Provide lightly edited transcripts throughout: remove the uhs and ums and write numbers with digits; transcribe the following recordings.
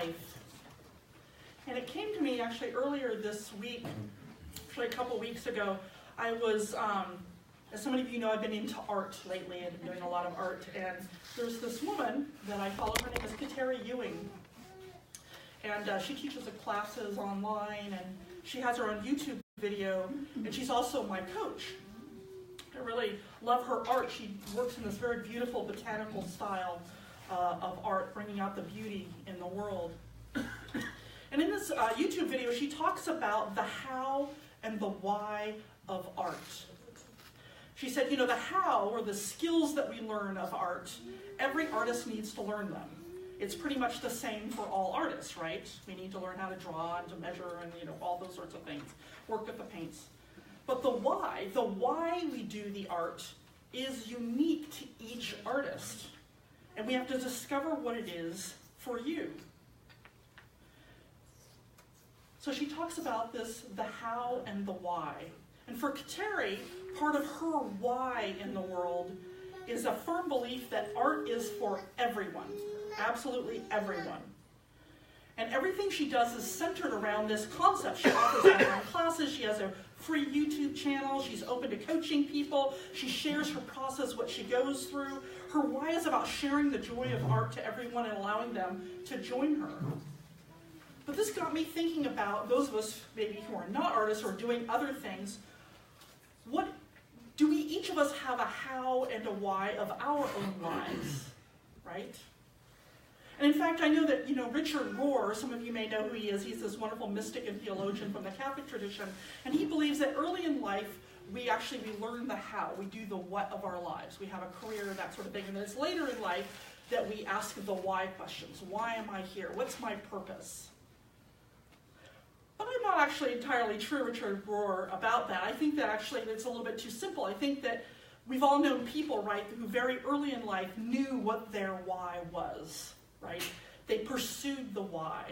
life. And it came to me actually earlier this week, actually a couple weeks ago. I was, as some of you know, I've been into art lately and doing a lot of art. And there's this woman that I follow. Her name is Kateri Ewing. And she teaches classes online, and she has her own YouTube video, and she's also my coach. I really love her art. She works in this very beautiful botanical style of art, bringing out the beauty in the world. And in this YouTube video, she talks about the how and the why of art. She said, you know, the how, or the skills that we learn of art, every artist needs to learn them. It's pretty much the same for all artists, right? We need to learn how to draw and to measure and, you know, all those sorts of things. Work with the paints. But the why we do the art is unique to each artist. And we have to discover what it is for you. So she talks about this, the how and the why. And for Kateri, part of her why in the world is a firm belief that art is for everyone. Absolutely everyone. And everything she does is centered around this concept. She offers online classes, she has a free YouTube channel, she's open to coaching people, she shares her process, what she goes through. Her why is about sharing the joy of art to everyone and allowing them to join her. But this got me thinking about those of us maybe who are not artists or doing other things. What do we each of us have a how and a why of our own lives, right? And in fact, I know that, you know, Richard Rohr, some of you may know who he is. He's this wonderful mystic and theologian from the Catholic tradition. And he believes that early in life, we learn the how. We do the what of our lives. We have a career, that sort of thing. And then it's later in life that we ask the why questions. Why am I here? What's my purpose? But I'm not actually entirely true, Richard Rohr, about that. I think that actually it's a little bit too simple. I think that we've all known people, right, who very early in life knew what their why was. Right? They pursued the why.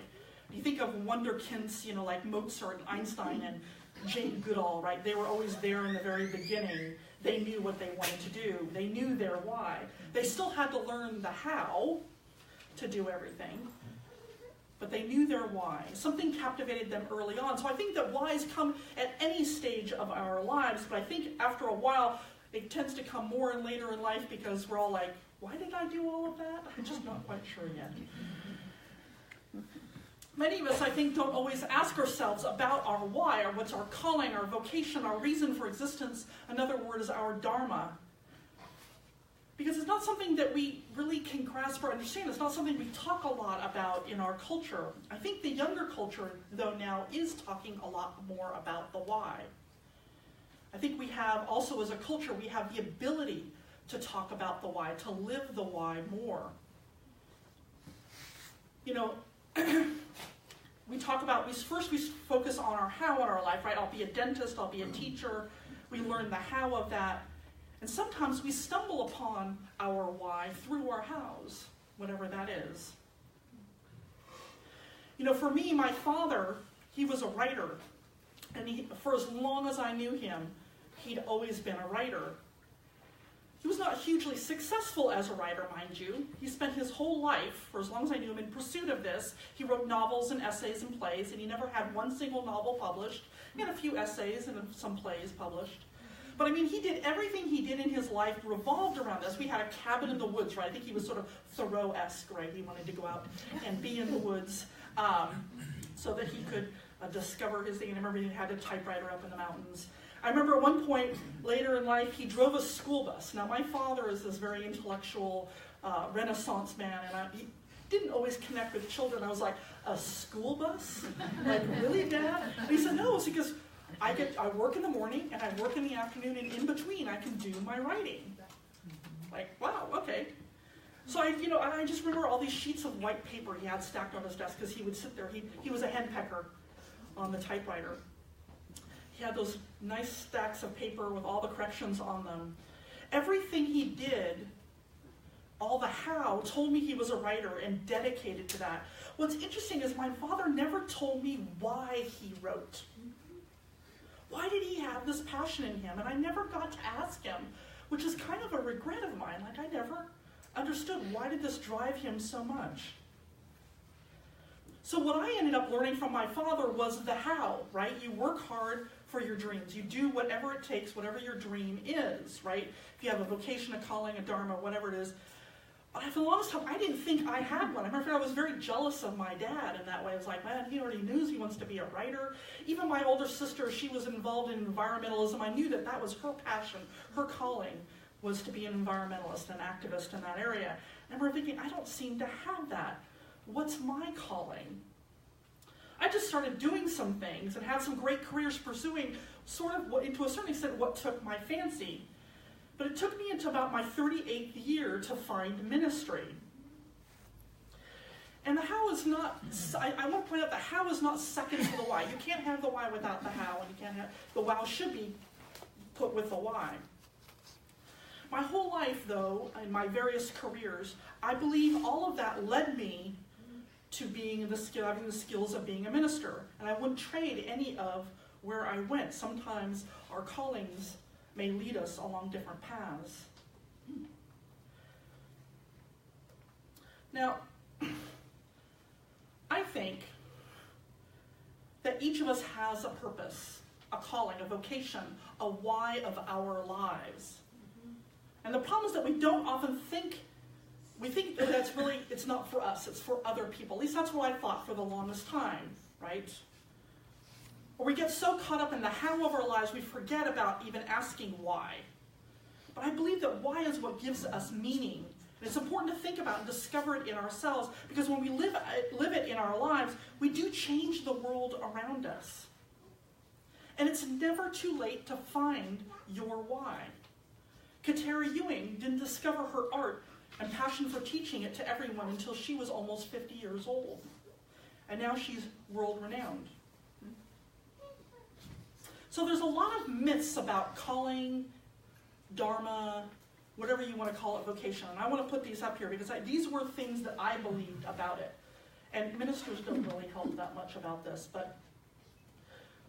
You think of wunderkinds, you know, like Mozart and Einstein and Jane Goodall, right? They were always there in the very beginning. They knew what they wanted to do. They knew their why. They still had to learn the how to do everything, but they knew their why. Something captivated them early on. So I think that whys come at any stage of our lives, but I think after a while, it tends to come more and later in life because we're all like, why did I do all of that? I'm just not quite sure yet. Many of us, I think, don't always ask ourselves about our why, or what's our calling, our vocation, our reason for existence. Another word is our dharma. Because it's not something that we really can grasp or understand. It's not something we talk a lot about in our culture. I think the younger culture, though, now is talking a lot more about the why. I think we have, also as a culture, we have the ability to talk about the why, to live the why more. You know, we focus on our how in our life, right? I'll be a dentist, I'll be a teacher. We learn the how of that. And sometimes we stumble upon our why through our hows, whatever that is. You know, for me, my father, he was a writer. And for as long as I knew him, he'd always been a writer. He was not hugely successful as a writer, mind you. He spent his whole life, for as long as I knew him, in pursuit of this. He wrote novels and essays and plays, and he never had one single novel published. He had a few essays and some plays published. But I mean, he did everything he did in his life revolved around this. We had a cabin in the woods, right? I think he was sort of Thoreau-esque, right? He wanted to go out and be in the woods so that he could discover his thing. And I remember he had a typewriter up in the mountains. I remember at one point later in life, he drove a school bus. Now, my father is this very intellectual Renaissance man, and he didn't always connect with children. I was like, a school bus? Like, really, Dad? And he said, no, it's because I work in the morning and I work in the afternoon, and in between I can do my writing. Like, wow, okay. So I just remember all these sheets of white paper he had stacked on his desk because he would sit there. He was a henpecker on the typewriter. He had those nice stacks of paper with all the corrections on them. Everything he did, all the how, told me he was a writer and dedicated to that. What's interesting is my father never told me why he wrote. Why did he have this passion in him? And I never got to ask him, which is kind of a regret of mine. Like, I never understood, why did this drive him so much? So what I ended up learning from my father was the how, right? You work hard for your dreams. You do whatever it takes, whatever your dream is, right? If you have a vocation, a calling, a dharma, whatever it is. But for the longest time, I didn't think I had one. I remember I was very jealous of my dad in that way. I was like, man, he already knows he wants to be a writer. Even my older sister, she was involved in environmentalism. I knew that that was her passion, her calling was to be an environmentalist, an activist in that area. And we're thinking, I don't seem to have that. What's my calling? I just started doing some things and had some great careers pursuing sort of, to a certain extent, what took my fancy. But it took me into about my 38th year to find ministry. And the how is not, I want to point out that how is not second to the why. You can't have the why without the how, and you can't have, the wow should be put with the why. My whole life, though, in my various careers, I believe all of that led me to being having the skills of being a minister. And I wouldn't trade any of where I went. Sometimes our callings may lead us along different paths. Now, I think that each of us has a purpose, a calling, a vocation, a why of our lives. And the problem is that we don't often think, we think that that's really, it's not for us, it's for other people. At least that's what I thought for the longest time, right? Or we get so caught up in the how of our lives, we forget about even asking why. But I believe that why is what gives us meaning. And it's important to think about and discover it in ourselves, because when we live it in our lives, we do change the world around us. And it's never too late to find your why. Kateri Ewing didn't discover her art and passion for teaching it to everyone until she was almost 50 years old. And now she's world-renowned. So there's a lot of myths about calling, dharma, whatever you want to call it, vocation. And I want to put these up here because these were things that I believed about it. And ministers don't really help that much about this.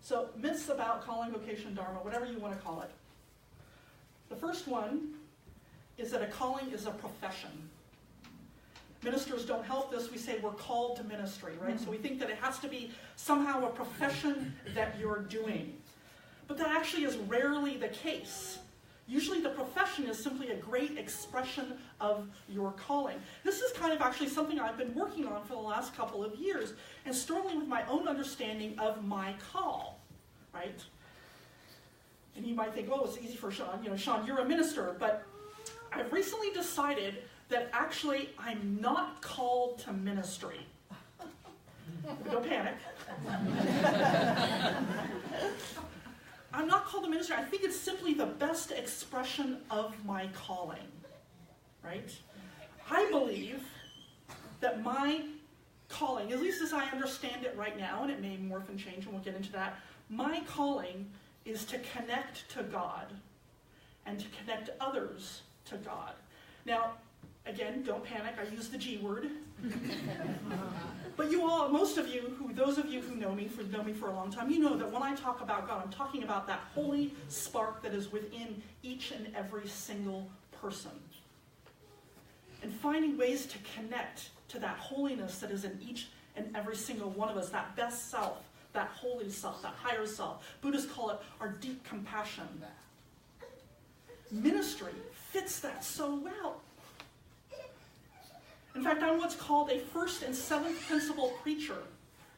So myths about calling, vocation, dharma, whatever you want to call it. The first one is that a calling is a profession. Ministers don't help this. We say we're called to ministry, right? So we think that it has to be somehow a profession that you're doing. But that actually is rarely the case. Usually the profession is simply a great expression of your calling. This is kind of actually something I've been working on for the last couple of years and struggling with my own understanding of my call, right? And you might think, oh, it's easy for Sean. Sean, you're a minister. But I've recently decided that actually I'm not called to ministry. Don't panic. I'm not called to ministry. I think it's simply the best expression of my calling, right? I believe that my calling, at least as I understand it right now, and it may morph and change, and we'll get into that, my calling is to connect to God and to connect others to God. Now, again, don't panic. I use the G word. But you all, most of you, those of you who know me for a long time, you know that when I talk about God, I'm talking about that holy spark that is within each and every single person. And finding ways to connect to that holiness that is in each and every single one of us, that best self, that holy self, that higher self. Buddhists call it our deep compassion. Ministry fits that so well. In fact, I'm what's called a first and seventh principle preacher,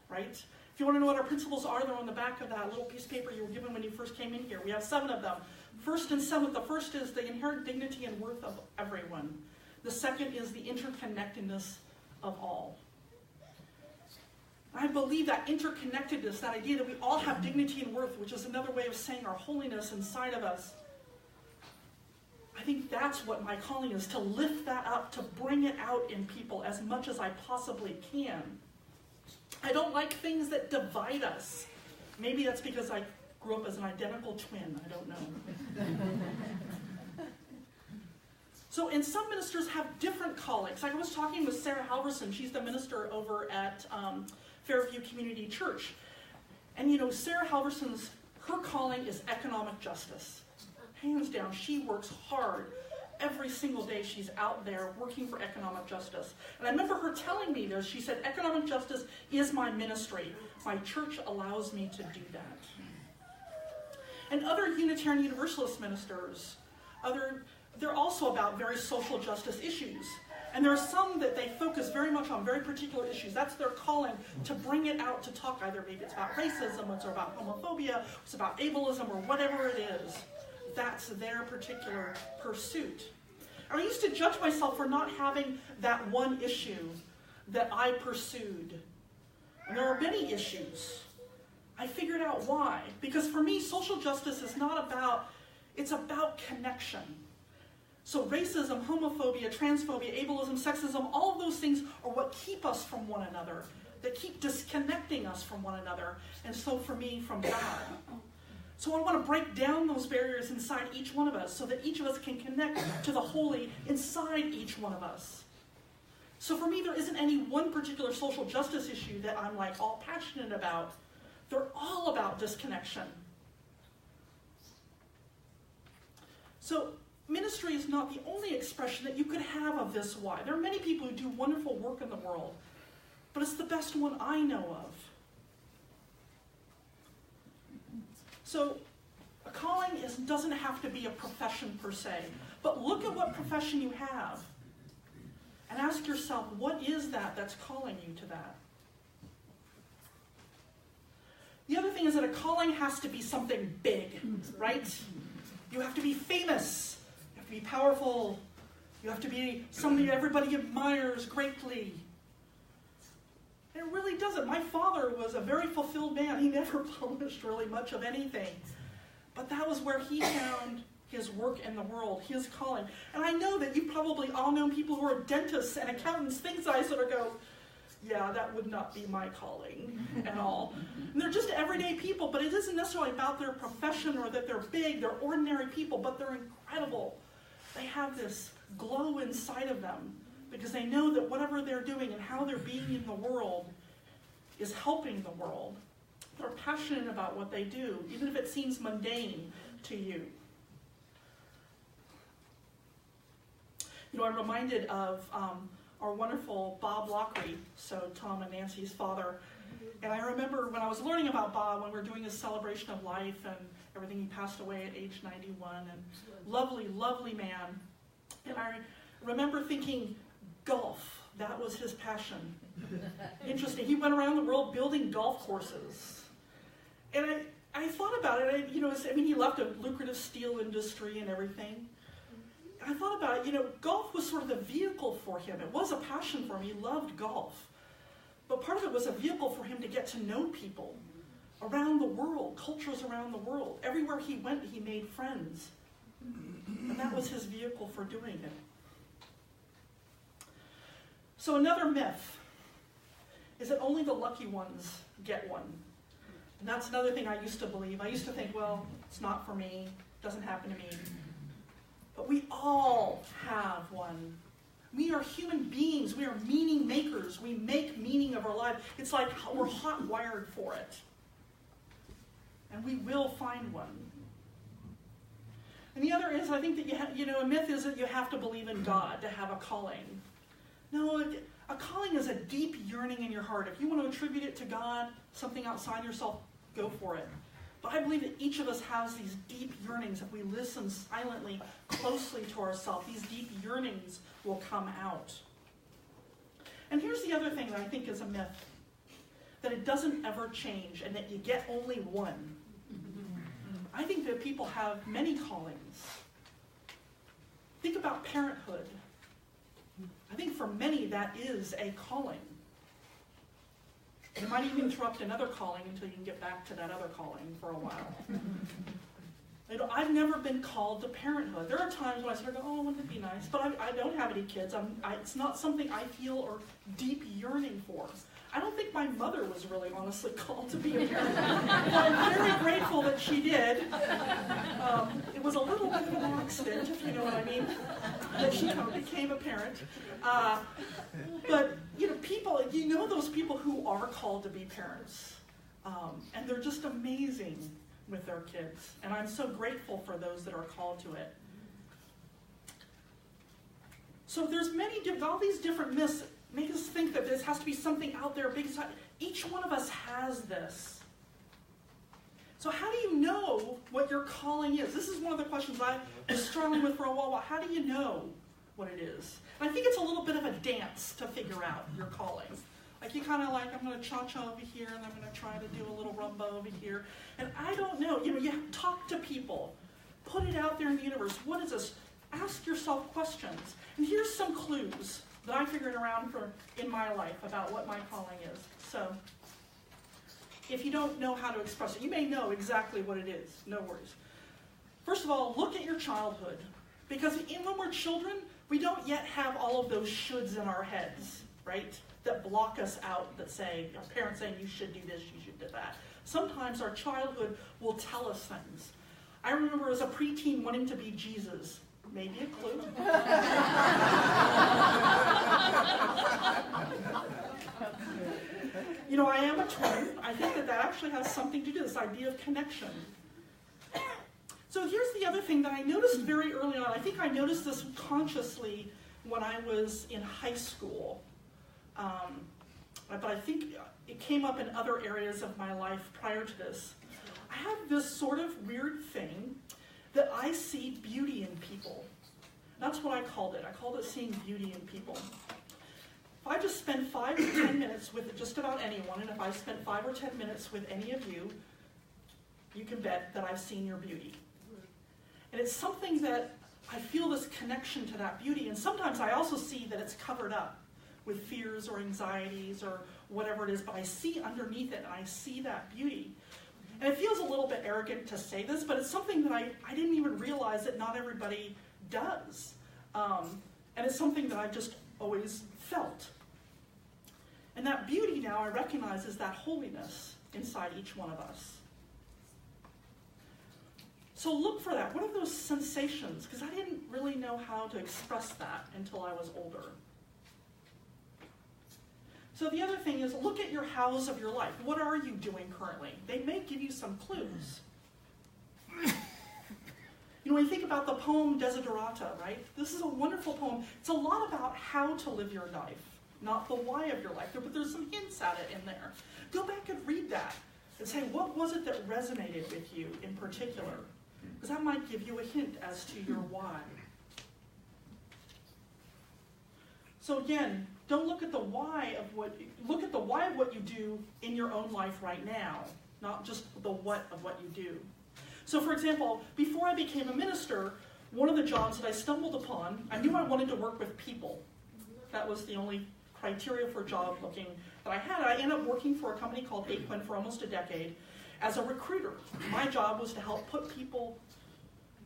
right? If you want to know what our principles are, they're on the back of that little piece of paper you were given when you first came in here. We have 7 of them. First and seventh, the first is the inherent dignity and worth of everyone. The second is the interconnectedness of all. I believe that interconnectedness, that idea that we all have dignity and worth, which is another way of saying our holiness inside of us, I think that's what my calling is, to lift that up, to bring it out in people as much as I possibly can. I don't like things that divide us. Maybe that's because I grew up as an identical twin. I don't know. So, and some ministers have different callings. I was talking with Sarah Halverson. She's the minister over at Fairview Community Church. And Sarah Halverson's, her calling is economic justice. Hands down, she works hard every single day she's out there working for economic justice. And I remember her telling me this. She said, economic justice is my ministry. My church allows me to do that. And other Unitarian Universalist ministers, they're also about very social justice issues. And there are some that they focus very much on very particular issues. That's their calling, to bring it out to talk. Either maybe it's about racism, it's about homophobia, it's about ableism, or whatever it is. That's their particular pursuit. And I used to judge myself for not having that one issue that I pursued. And there are many issues. I figured out why. Because for me, social justice is not about, it's about connection. So racism, homophobia, transphobia, ableism, sexism, all of those things are what keep us from one another, that keep disconnecting us from one another, and so for me, from God. So I want to break down those barriers inside each one of us so that each of us can connect to the holy inside each one of us. So for me, there isn't any one particular social justice issue that I'm like all passionate about. They're all about disconnection. So ministry is not the only expression that you could have of this why. There are many people who do wonderful work in the world, but it's the best one I know of. So a calling doesn't have to be a profession per se, but look at what profession you have and ask yourself, what is that that's calling you to that? The other thing is that a calling has to be something big, right? You have to be famous. You have to be powerful. You have to be somebody everybody admires greatly. It really doesn't. My father was a very fulfilled man. He never published really much of anything. But that was where he found his work in the world, his calling. And I know that you've probably all known people who are dentists and accountants, things I sort of go, yeah, that would not be my calling at all. And they're just everyday people, but it isn't necessarily about their profession or that they're big. They're ordinary people, but they're incredible. They have this glow inside of them because they know that whatever they're doing and how they're being in the world is helping the world. They're passionate about what they do, even if it seems mundane to you. You know, I'm reminded of our wonderful Bob Lockery, so Tom and Nancy's father. And I remember when I was learning about Bob, when we were doing his celebration of life and everything, he passed away at age 91, and lovely, lovely man. And I remember thinking, golf, that was his passion. Interesting. He went around the world building golf courses. And I thought about it. He left a lucrative steel industry and everything. I thought about it, golf was sort of the vehicle for him. It was a passion for him. He loved golf. But part of it was a vehicle for him to get to know people around the world, cultures around the world. Everywhere he went, he made friends. And that was his vehicle for doing it. So another myth is that only the lucky ones get one. And that's another thing I used to believe. I used to think, well, it's not for me. It doesn't happen to me. But we all have one. We are human beings. We are meaning makers. We make meaning of our life. It's like we're hot-wired for it. And we will find one. And the other is, I think that a myth is that you have to believe in God to have a calling. No, a calling is a deep yearning in your heart. If you want to attribute it to God, something outside yourself, go for it. But I believe that each of us has these deep yearnings. If we listen silently, closely to ourselves, these deep yearnings will come out. And here's the other thing that I think is a myth, that it doesn't ever change and that you get only one. I think that people have many callings. Think about parenthood. I think for many that is a calling. You might even interrupt another calling until you can get back to that other calling for a while. I've never been called to parenthood. There are times when I sort of go, oh, wouldn't it be nice? But I don't have any kids. It's not something I feel or deep yearning for. I don't think my mother was really honestly called to be a parent. I'm very grateful that she did. It was a little bit of an accident, if you know what I mean, that she became a parent. But, people, those people who are called to be parents. And they're just amazing with their kids. And I'm so grateful for those that are called to it. So there's all these different myths that make us think that this has to be something out there big. Each one of us has this. So how do you know what your calling is? This is one of the questions I was struggling with for a while. How do you know what it is? And I think it's a little bit of a dance to figure out your calling. Like you kind of like, I'm going to cha-cha over here, and I'm going to try to do a little rumba over here. And I don't know. You have to talk to people. Put it out there in the universe. What is this? Ask yourself questions. And here's some clues that I figured around in my life about what my calling is. So if you don't know how to express it, you may know exactly what it is. No worries. First of all, look at your childhood. Because when we're children, we don't yet have all of those shoulds in our heads, right? That block us out, that say, our parents saying, you should do this, you should do that. Sometimes our childhood will tell us things. I remember as a preteen wanting to be Jesus. Maybe a clue. I am a twin. I think that actually has something to do with this idea of connection. So here's the other thing that I noticed very early on. I think I noticed this consciously when I was in high school. But I think it came up in other areas of my life prior to this. I have this sort of weird thing that I see beauty in people. That's what I called it. I called it seeing beauty in people. If I just spend 5 to 10 minutes with just about anyone, and if I spent 5 or 10 minutes with any of you, you can bet that I've seen your beauty. And it's something that I feel this connection to that beauty, and sometimes I also see that it's covered up with fears or anxieties or whatever it is, but I see underneath it, and I see that beauty. And it feels a little bit arrogant to say this, but it's something that I didn't even realize that not everybody does. And it's something that I've just always felt. And that beauty now I recognize is that holiness inside each one of us. So look for that. What are those sensations? Because I didn't really know how to express that until I was older. So the other thing is, look at your hows of your life. What are you doing currently? They may give you some clues. When you think about the poem Desiderata, right? This is a wonderful poem. It's a lot about how to live your life, not the why of your life. But there's some hints at it in there. Go back and read that and say, what was it that resonated with you in particular? Because that might give you a hint as to your why. So again, don't look at the why of look at the why of what you do in your own life right now, not just the what of what you do. So for example, before I became a minister, one of the jobs that I stumbled upon, I knew I wanted to work with people. That was the only criteria for job looking that I had. I ended up working for a company called Aquin for almost a decade as a recruiter. My job was to help put people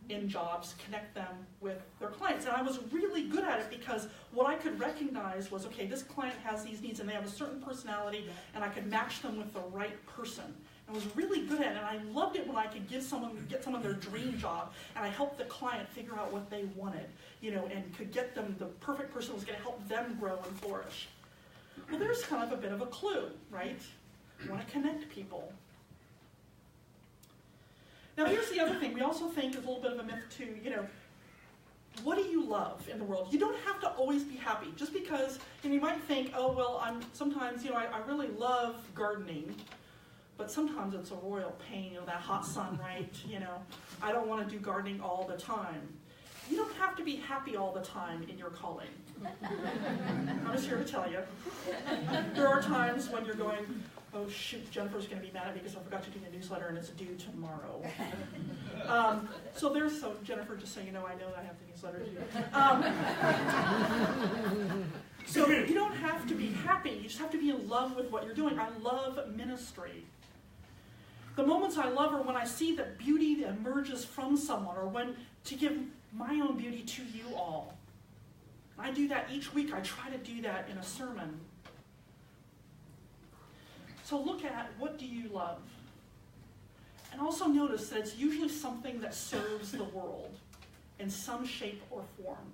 in jobs, connect them with their clients. And I was really good at it because what I could recognize was, okay, this client has these needs and they have a certain personality, and I could match them with the right person. I was really good at it, and I loved it when I could get someone their dream job, and I helped the client figure out what they wanted, and could get them the perfect person who was going to help them grow and flourish. Well, there's kind of a bit of a clue, right? You want to connect people. Now, here's the other thing. We also think is a little bit of a myth, too. What do you love in the world? You don't have to always be happy. Just because, you might think, oh, well, sometimes, I really love gardening, but sometimes it's a royal pain, that hot sun, right? I don't want to do gardening all the time. You don't have to be happy all the time in your calling. I'm just here to tell you. There are times when you're going, oh shoot, Jennifer's going to be mad at me because I forgot to do the newsletter and it's due tomorrow. So Jennifer, just so you know, I know I have the newsletter due. So you don't have to be happy, you just have to be in love with what you're doing. I love ministry. The moments I love are when I see that beauty that emerges from someone, or when to give my own beauty to you all. I do that each week. I try to do that in a sermon. So look at, what do you love? And also notice that it's usually something that serves the world in some shape or form.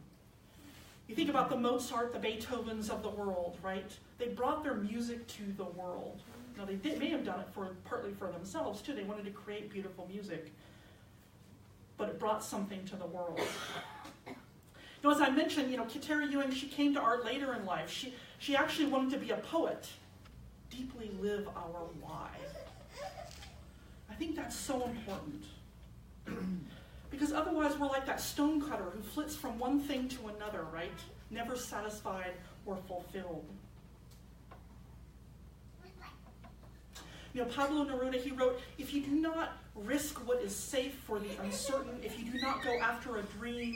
You think about the Mozart, the Beethovens of the world, right? They brought their music to the world. Now, they may have done it partly for themselves, too. They wanted to create beautiful music. But it brought something to the world. As I mentioned, Kateri Ewing, she came to art later in life. She actually wanted to be a poet. Deeply live our why. I think that's so important. Because otherwise we're like that stonecutter who flits from one thing to another, right? Never satisfied or fulfilled. Pablo Neruda, he wrote, if you do not risk what is safe for the uncertain, if you do not go after a dream,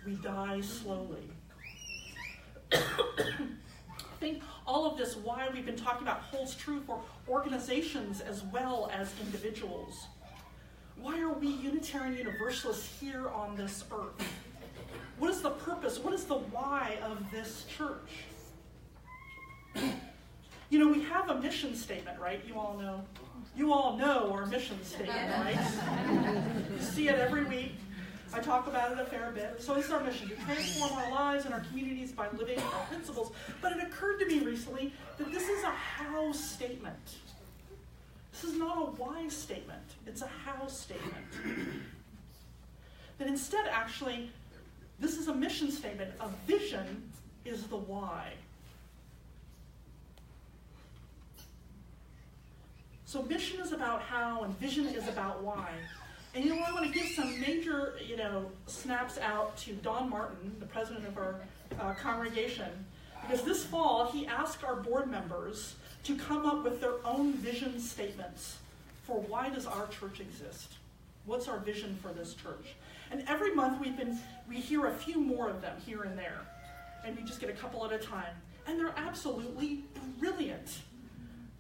we die slowly. I think all of this, why we've been talking about, holds true for organizations as well as individuals. Why are we Unitarian Universalists here on this earth? What is the purpose? What is the why of this church? We have a mission statement, right? You all know. You all know our mission statement, right? You see it every week. I talk about it a fair bit. So this is our mission, to transform our lives and our communities by living our principles. But it occurred to me recently that this is a how statement. This is not a why statement. It's a how statement. That instead, actually, this is a mission statement. A vision is the why. So mission is about how, and vision is about why. And I want to give some major, snaps out to Don Martin, the president of our congregation, because this fall he asked our board members to come up with their own vision statements for why does our church exist? What's our vision for this church? And every month we hear a few more of them here and there, and we just get a couple at a time, and they're absolutely brilliant.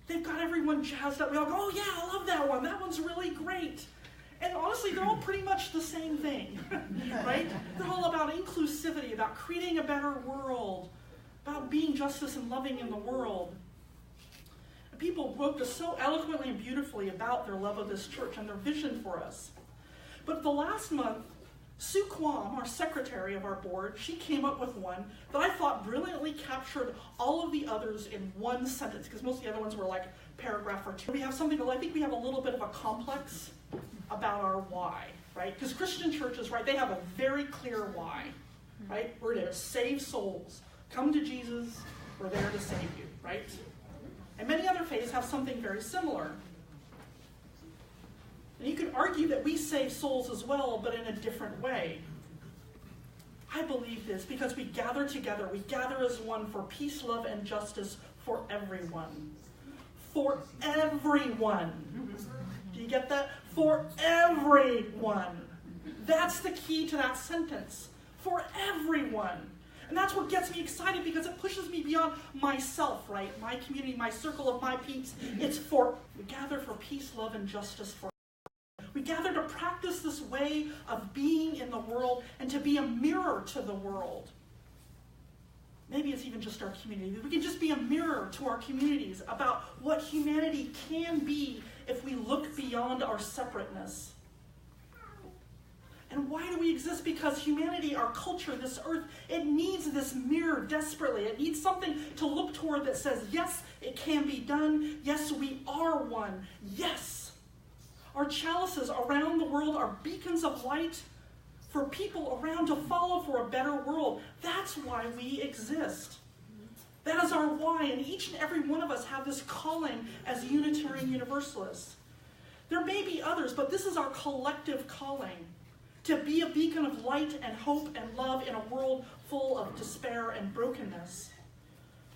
They've got everyone jazzed up. We all go, oh yeah, I love that one. That one's really great. And honestly, they're all pretty much the same thing, right? They're all about inclusivity, about creating a better world, about being justice and loving in the world. And people wrote this so eloquently and beautifully about their love of this church and their vision for us. But the last month, Sue Kwam, our secretary of our board, she came up with one that I thought brilliantly captured all of the others in one sentence, because most of the other ones were like a paragraph or two. We have something that I think we have a little bit of a complex about our why, right? Because Christian churches, right, they have a very clear why, right? We're there to save souls. Come to Jesus, we're there to save you, right? And many other faiths have something very similar. And you could argue that we save souls as well, but in a different way. I believe this because we gather together. We gather as one for peace, love, and justice for everyone. For everyone. Do you get that? For everyone. That's the key to that sentence. For everyone. And that's what gets me excited because it pushes me beyond myself, right? My community, my circle of my peeps. We gather for peace, love, and justice for We gather to practice this way of being in the world and to be a mirror to the world. Maybe it's even just our community. We can just be a mirror to our communities about what humanity can be if we look beyond our separateness. And why do we exist? Because humanity, our culture, this earth, it needs this mirror desperately. It needs something to look toward that says, yes, it can be done. Yes, we are one. Yes. Our chalices around the world are beacons of light for people around to follow for a better world. That's why we exist. That is our why, and each and every one of us have this calling as Unitarian Universalists. There may be others, but this is our collective calling, to be a beacon of light and hope and love in a world full of despair and brokenness,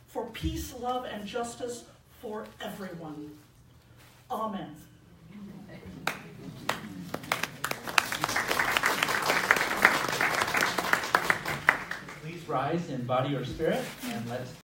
for peace, love, and justice for everyone. Amen. Please rise in body or spirit, and let's